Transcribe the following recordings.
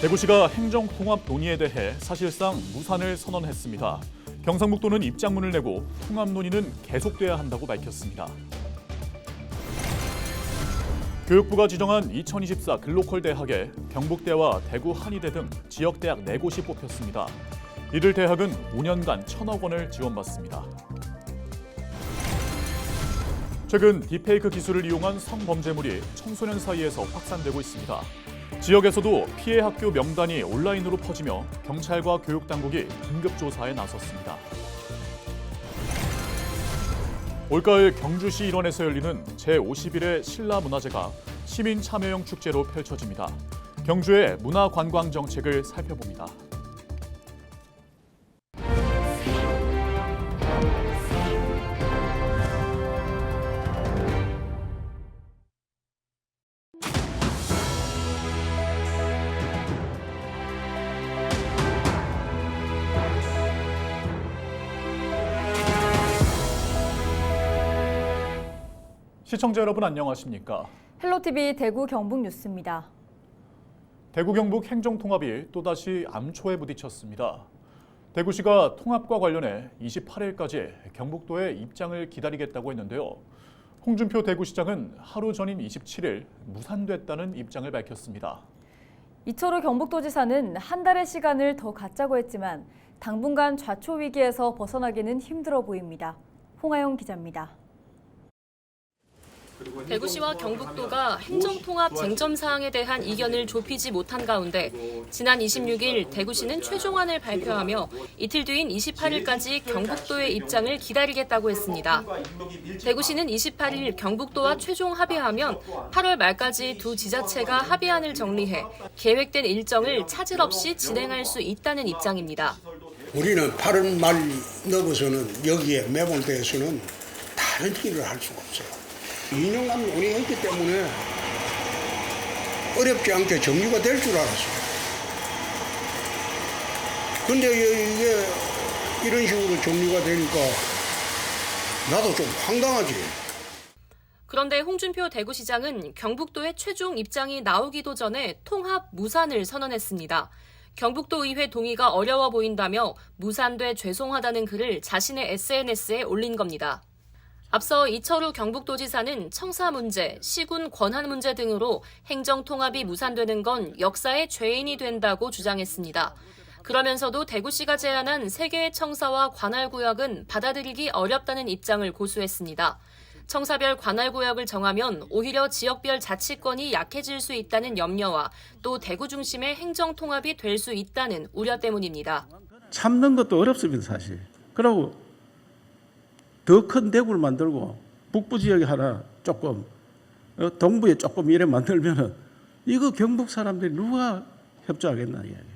대구시가 행정통합 논의에 대해 사실상 무산을 선언했습니다. 경상북도는 입장문을 내고 통합 논의는 계속돼야 한다고 밝혔습니다. 교육부가 지정한 2024 글로컬 대학에 경북대와 대구 한의대 등 지역대학 4곳이 뽑혔습니다. 이들 대학은 5년간 1,000억 원을 지원받습니다. 최근 딥페이크 기술을 이용한 성범죄물이 청소년 사이에서 확산되고 있습니다. 지역에서도 피해 학교 명단이 온라인으로 퍼지며 경찰과 교육당국이 긴급조사에 나섰습니다. 올가을 경주시 일원에서 열리는 제51회 신라문화제가 시민 참여형 축제로 펼쳐집니다. 경주의 문화관광 정책을 살펴봅니다. 시청자 여러분 안녕하십니까? 헬로티비 대구 경북 뉴스입니다. 대구 경북 행정통합이 또다시 암초에 부딪혔습니다. 대구시가 통합과 관련해 28일까지 경북도의 입장을 기다리겠다고 했는데요. 홍준표 대구시장은 하루 전인 27일 무산됐다는 입장을 밝혔습니다. 이철우 경북도지사는 한 달의 시간을 더 갖자고 했지만 당분간 좌초 위기에서 벗어나기는 힘들어 보입니다. 홍하영 기자입니다. 대구시와 경북도가 행정통합 쟁점 사항에 대한 이견을 좁히지 못한 가운데 지난 26일 대구시는 최종안을 발표하며 이틀 뒤인 28일까지 경북도의 입장을 기다리겠다고 했습니다. 대구시는 28일 경북도와 최종 합의하면 8월 말까지 두 지자체가 합의안을 정리해 계획된 일정을 차질 없이 진행할 수 있다는 입장입니다. 우리는 8월 말 넘어서는 여기에 매몰돼서는 다른 일을 할 수가 없어요. 2년간 논의했기 때문에 어렵지 않게 정리가 될 줄 알았어요. 근데 이게 이런 식으로 정리가 되니까 나도 좀 황당하지. 그런데 홍준표 대구시장은 경북도의 최종 입장이 나오기도 전에 통합 무산을 선언했습니다. 경북도 의회 동의가 어려워 보인다며 무산돼 죄송하다는 글을 자신의 SNS에 올린 겁니다. 앞서 이철우 경북도지사는 청사 문제, 시군 권한 문제 등으로 행정통합이 무산되는 건 역사의 죄인이 된다고 주장했습니다. 그러면서도 대구시가 제안한 3개의 청사와 관할구역은 받아들이기 어렵다는 입장을 고수했습니다. 청사별 관할구역을 정하면 오히려 지역별 자치권이 약해질 수 있다는 염려와 또 대구 중심의 행정통합이 될 수 있다는 우려 때문입니다. 참는 것도 어렵습니다, 사실. 그리고 더 큰 대구를 만들고 북부 지역에 하나 조금, 동부에 조금 이래 만들면은 이거 경북 사람들이 누가 협조하겠나 이야기예요.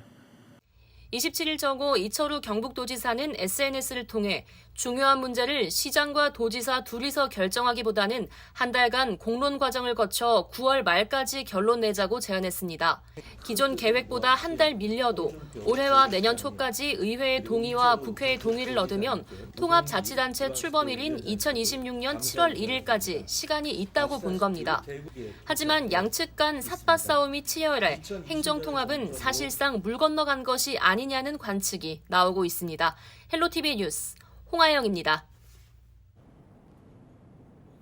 27일 저고 이철우 경북도지사는 SNS를 통해 중요한 문제를 시장과 도지사 둘이서 결정하기보다는 한 달간 공론 과정을 거쳐 9월 말까지 결론 내자고 제안했습니다. 기존 계획보다 한 달 밀려도 올해와 내년 초까지 의회의 동의와 국회의 동의를 얻으면 통합자치단체 출범일인 2026년 7월 1일까지 시간이 있다고 본 겁니다. 하지만 양측 간 삿바 싸움이 치열해 행정통합은 사실상 물 건너간 것이 아니냐는 관측이 나오고 있습니다. 헬로티비 뉴스 홍하영입니다.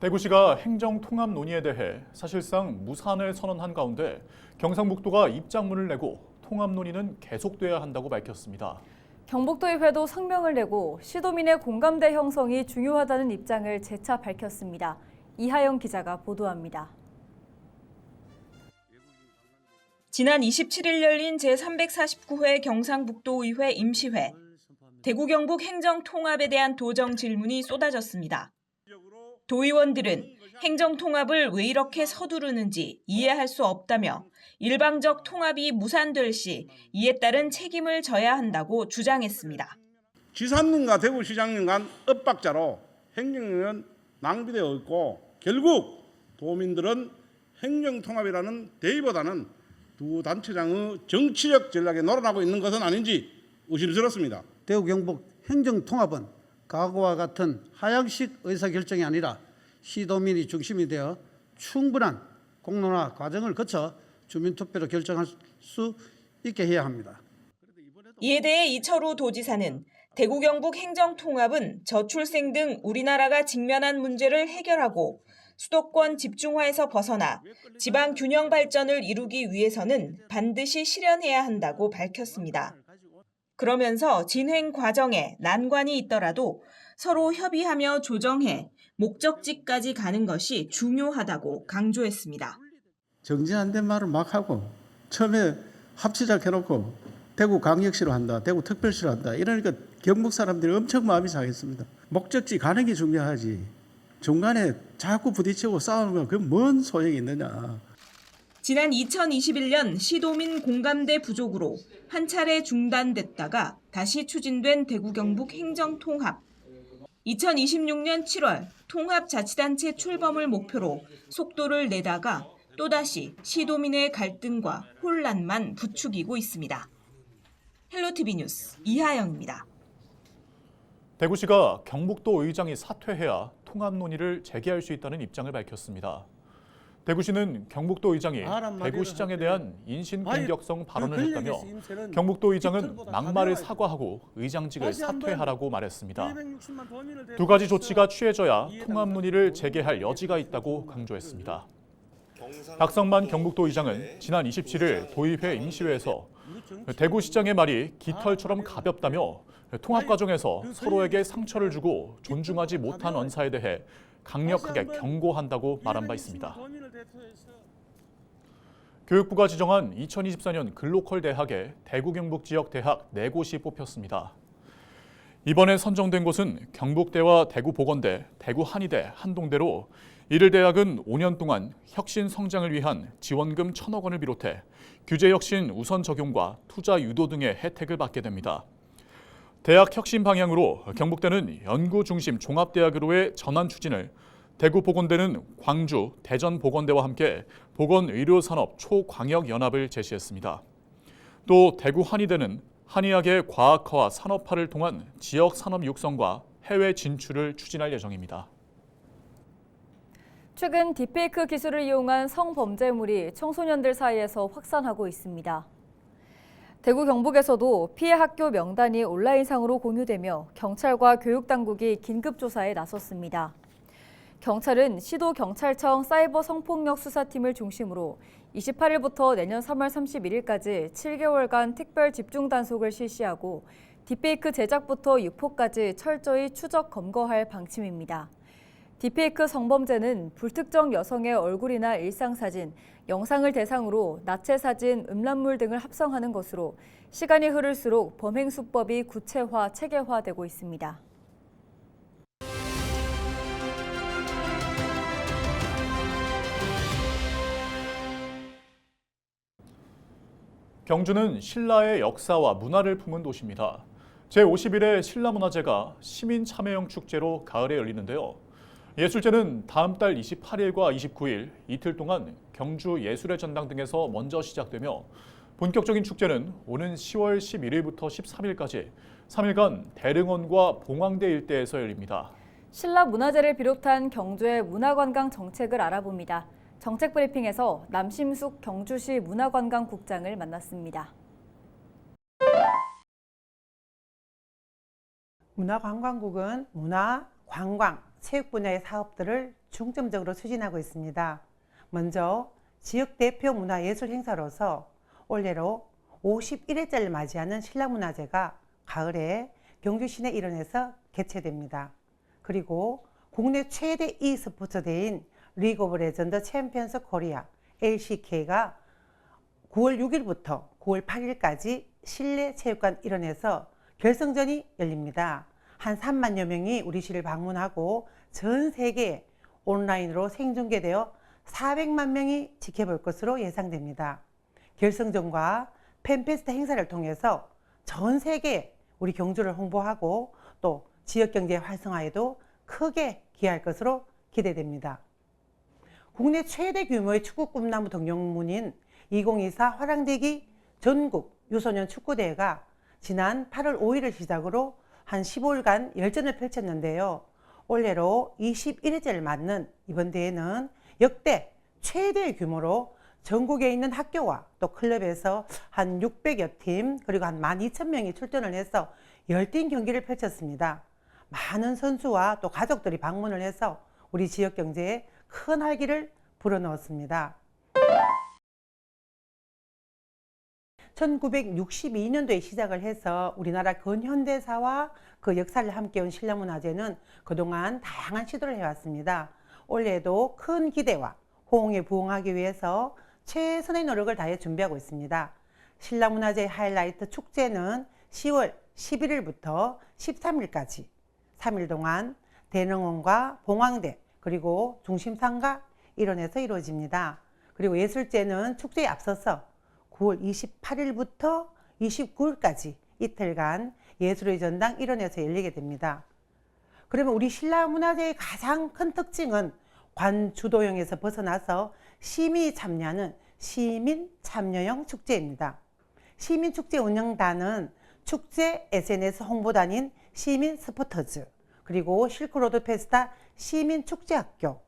대구시가 행정통합 논의에 대해 사실상 무산을 선언한 가운데 경상북도가 입장문을 내고 통합 논의는 계속돼야 한다고 밝혔습니다. 경북도의회도 성명을 내고 시도민의 공감대 형성이 중요하다는 입장을 재차 밝혔습니다. 이하영 기자가 보도합니다. 지난 27일 열린 제349회 경상북도의회 임시회. 대구 경북 행정통합에 대한 도정 질문이 쏟아졌습니다. 도의원들은 행정통합을 왜 이렇게 서두르는지 이해할 수 없다며 일방적 통합이 무산될 시 이에 따른 책임을 져야 한다고 주장했습니다. 지사님과 대구시장님 간 엇박자로 행정력은 낭비되어 있고 결국 도민들은 행정통합이라는 대의보다는 두 단체장의 정치적 전략에 놀아나고 있는 것은 아닌지 의심스럽습니다. 대구 경북 행정통합은 과거와 같은 하향식 의사결정이 아니라 시도민이 중심이 되어 충분한 공론화 과정을 거쳐 주민투표로 결정할 수 있게 해야 합니다. 이에 대해 이철우 도지사는 대구 경북 행정통합은 저출생 등 우리나라가 직면한 문제를 해결하고 수도권 집중화에서 벗어나 지방 균형 발전을 이루기 위해서는 반드시 실현해야 한다고 밝혔습니다. 그러면서 진행 과정에 난관이 있더라도 서로 협의하며 조정해 목적지까지 가는 것이 중요하다고 강조했습니다. 정지 안 된 말을 막 하고 처음에 합치자 해놓고 대구 광역시로 한다, 대구 특별시로 한다. 이러니까 경북 사람들이 엄청 마음이 상했습니다. 목적지 가는 게 중요하지. 중간에 자꾸 부딪히고 싸우는 건 그게 뭔 소용이 있느냐. 지난 2021년 시도민 공감대 부족으로 한 차례 중단됐다가 다시 추진된 대구 경북 행정통합. 2026년 7월 통합자치단체 출범을 목표로 속도를 내다가 또다시 시도민의 갈등과 혼란만 부추기고 있습니다. 헬로티비 뉴스 이하영입니다. 대구시가 경북도 의장이 사퇴해야 통합 논의를 재개할 수 있다는 입장을 밝혔습니다. 대구시는 경북도 의장이 대구시장에 대한 인신공격성 발언을 했다며 경북도 의장은 막말을 사과하고 의장직을 사퇴하라고 말했습니다. 두 가지 조치가 취해져야 통합 논의를 재개할 여지가 있다고 강조했습니다. 박성만 경북도 의장은 지난 27일 도의회 임시회에서 대구시장의 말이 깃털처럼 가볍다며 통합 과정에서 서로에게 상처를 주고 존중하지 못한 언사에 대해 강력하게 경고한다고 말한 바 있습니다. 교육부가 지정한 2024년 글로컬 대학에 대구 경북 지역 대학 4곳이 뽑혔습니다. 이번에 선정된 곳은 경북대와 대구보건대, 대구한의대, 한동대로 이들 대학은 5년 동안 혁신 성장을 위한 지원금 1,000억 원을 비롯해 규제 혁신 우선 적용과 투자 유도 등의 혜택을 받게 됩니다. 대학 혁신 방향으로 경북대는 연구 중심 종합대학으로의 전환 추진을, 대구보건대는 광주, 대전보건대와 함께 보건의료산업 초광역연합을 제시했습니다. 또 대구한의대는 한의학의 과학화와 산업화를 통한 지역 산업 육성과 해외 진출을 추진할 예정입니다. 최근 딥페이크 기술을 이용한 성범죄물이 청소년들 사이에서 확산하고 있습니다. 대구 경북에서도 피해 학교 명단이 온라인상으로 공유되며 경찰과 교육당국이 긴급조사에 나섰습니다. 경찰은 시도경찰청 사이버 성폭력 수사팀을 중심으로 28일부터 내년 3월 31일까지 7개월간 특별 집중 단속을 실시하고 딥페이크 제작부터 유포까지 철저히 추적 검거할 방침입니다. 딥페이크 성범죄는 불특정 여성의 얼굴이나 일상사진, 영상을 대상으로 나체 사진, 음란물 등을 합성하는 것으로 시간이 흐를수록 범행 수법이 구체화, 체계화되고 있습니다. 경주는 신라의 역사와 문화를 품은 도시입니다. 제51회 신라문화제가 시민참여형 축제로 가을에 열리는데요. 예술제는 다음 달 28일과 29일 이틀 동안 경주 예술의 전당 등에서 먼저 시작되며 본격적인 축제는 오는 10월 11일부터 13일까지 3일간 대릉원과 봉황대 일대에서 열립니다. 신라문화제를 비롯한 경주의 문화관광 정책을 알아봅니다. 정책브리핑에서 남심숙 경주시 문화관광국장을 만났습니다. 문화관광국은 문화, 관광, 체육 분야의 사업들을 중점적으로 추진하고 있습니다. 먼저 지역 대표 문화예술 행사로서 올해로 51회째를 맞이하는 신라문화제가 가을에 경주 시내 일원에서 개최됩니다. 그리고 국내 최대 e스포츠 대회인 리그 오브 레전드 챔피언스 코리아 LCK가 9월 6일부터 9월 8일까지 실내 체육관 일원에서 결승전이 열립니다. 한 3만여 명이 우리 시를 방문하고 전 세계 온라인으로 생중계되어 400만 명이 지켜볼 것으로 예상됩니다. 결승전과 팬페스트 행사를 통해서 전 세계 우리 경주를 홍보하고 또 지역경제 활성화에도 크게 기여할 것으로 기대됩니다. 국내 최대 규모의 축구 꿈나무 등용문인 2024 화랑대기 전국 유소년 축구대회가 지난 8월 5일을 시작으로 한 15일간 열전을 펼쳤는데요. 올해로 21회째를 맞는 이번 대회는 역대 최대의 규모로 전국에 있는 학교와 또 클럽에서 한 600여 팀 그리고 한 12,000명이 출전을 해서 열띤 경기를 펼쳤습니다. 많은 선수와 또 가족들이 방문을 해서 우리 지역 경제에 큰 활기를 불어넣었습니다. 1962년도에 시작을 해서 우리나라 근현대사와 그 역사를 함께한 신라문화제는 그동안 다양한 시도를 해왔습니다. 올해도 큰 기대와 호응에 부응하기 위해서 최선의 노력을 다해 준비하고 있습니다. 신라문화제 하이라이트 축제는 10월 11일부터 13일까지 3일 동안 대릉원과 봉황대 그리고 중심상가 일원에서 이루어집니다. 그리고 예술제는 축제에 앞서서 9월 28일부터 29일까지 이틀간 예술의 전당 일원에서 열리게 됩니다. 그러면 우리 신라문화제의 가장 큰 특징은 관주도형에서 벗어나서 시민이 참여하는 시민 참여형 축제입니다. 시민축제 운영단은 축제 SNS 홍보단인 시민 스포터즈, 그리고 실크로드 페스타 시민축제학교,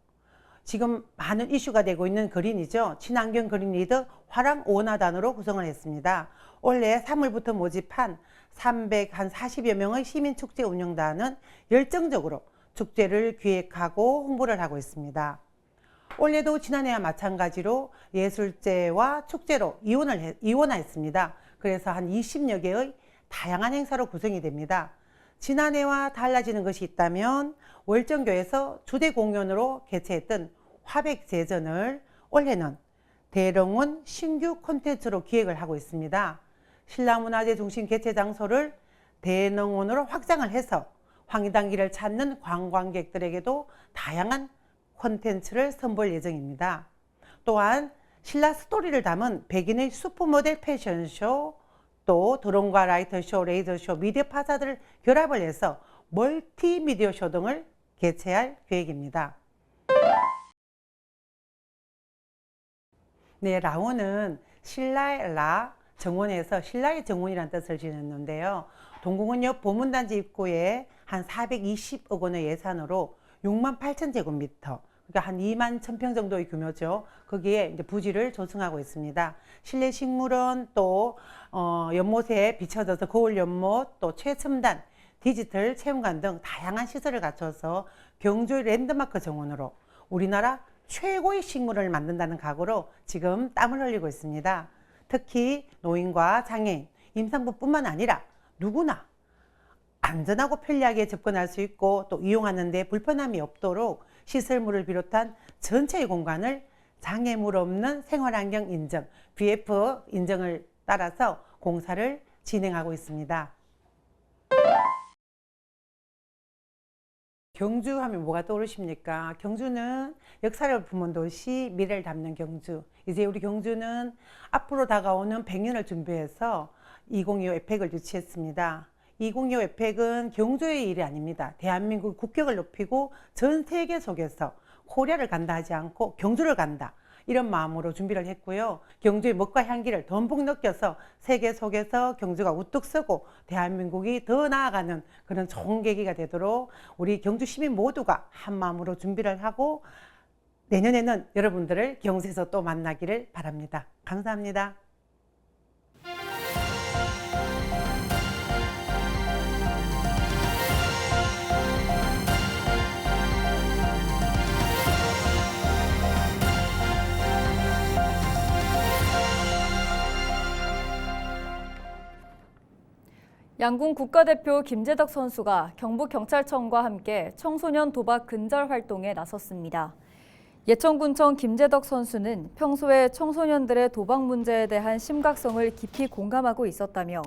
지금 많은 이슈가 되고 있는 그린이죠. 친환경 그린 리더 화랑 오원화단으로 구성을 했습니다. 올해 3월부터 모집한 340여 명의 시민축제 운영단은 열정적으로 축제를 기획하고 홍보를 하고 있습니다. 올해도 지난해와 마찬가지로 예술제와 축제로 이원화했습니다. 그래서 한 20여 개의 다양한 행사로 구성이 됩니다. 지난해와 달라지는 것이 있다면 월정교에서 주대 공연으로 개최했던 화백제전을 올해는 대릉원 신규 콘텐츠로 기획을 하고 있습니다. 신라문화제 중심 개최 장소를 대릉원으로 확장을 해서 황희단길을 찾는 관광객들에게도 다양한 콘텐츠를 선보일 예정입니다. 또한 신라 스토리를 담은 백인의 슈퍼모델 패션쇼, 또 드론과 라이터쇼, 레이더쇼, 미디어 파사들을 결합을 해서 멀티미디어 쇼 등을 개최할 계획입니다. 네, 라오는 신라의 라, 정원에서 신라의 정원이라는 뜻을 지녔는데요. 동궁은 옆 보문단지 입구에 한 420억 원의 예산으로 68,000제곱미터, 그러니까 한 2만 1,000평 정도의 규모죠. 거기에 이제 부지를 조성하고 있습니다. 실내 식물원, 또 연못에 비춰져서 거울 연못, 또 최첨단 디지털 체험관 등 다양한 시설을 갖춰서 경주의 랜드마크 정원으로 우리나라 최고의 식물을 만든다는 각오로 지금 땀을 흘리고 있습니다. 특히 노인과 장애인, 임산부뿐만 아니라 누구나 안전하고 편리하게 접근할 수 있고 또 이용하는 데 불편함이 없도록 시설물을 비롯한 전체의 공간을 장애물 없는 생활환경 인증, BF 인증을 따라서 공사를 진행하고 있습니다. 경주 하면 뭐가 떠오르십니까? 경주는 역사를 품은 도시, 미래를 담는 경주. 이제 우리 경주는 앞으로 다가오는 100년을 준비해서 2025 에펙을 유치했습니다. 2025 에펙은 경주의 일이 아닙니다. 대한민국 국격을 높이고 전 세계 속에서 코리아를 간다 하지 않고 경주를 간다, 이런 마음으로 준비를 했고요. 경주의 멋과 향기를 듬뿍 느껴서 세계 속에서 경주가 우뚝 서고 대한민국이 더 나아가는 그런 좋은 계기가 되도록 우리 경주 시민 모두가 한 마음으로 준비를 하고 내년에는 여러분들을 경주에서 또 만나기를 바랍니다. 감사합니다. 양궁 국가대표 김재덕 선수가 경북경찰청과 함께 청소년 도박 근절 활동에 나섰습니다. 예천군청 김재덕 선수는 평소에 청소년들의 도박 문제에 대한 심각성을 깊이 공감하고 있었다며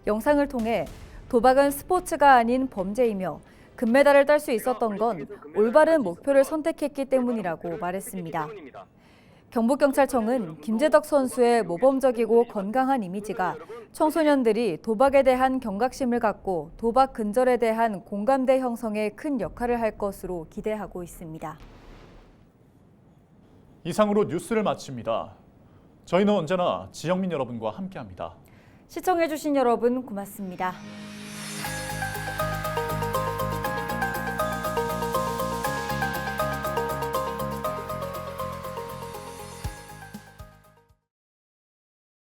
영상을 통해 도박은 스포츠가 아닌 범죄이며 금메달을 딸 수 있었던 건 올바른 목표를 선택했기 때문이라고 말했습니다. 경북경찰청은 김재덕 선수의 모범적이고 건강한 이미지가 청소년들이 도박에 대한 경각심을 갖고 도박 근절에 대한 공감대 형성에 큰 역할을 할 것으로 기대하고 있습니다. 이상으로 뉴스를 마칩니다. 저희는 언제나 지영민 여러분과 함께합니다. 시청해주신 여러분 고맙습니다.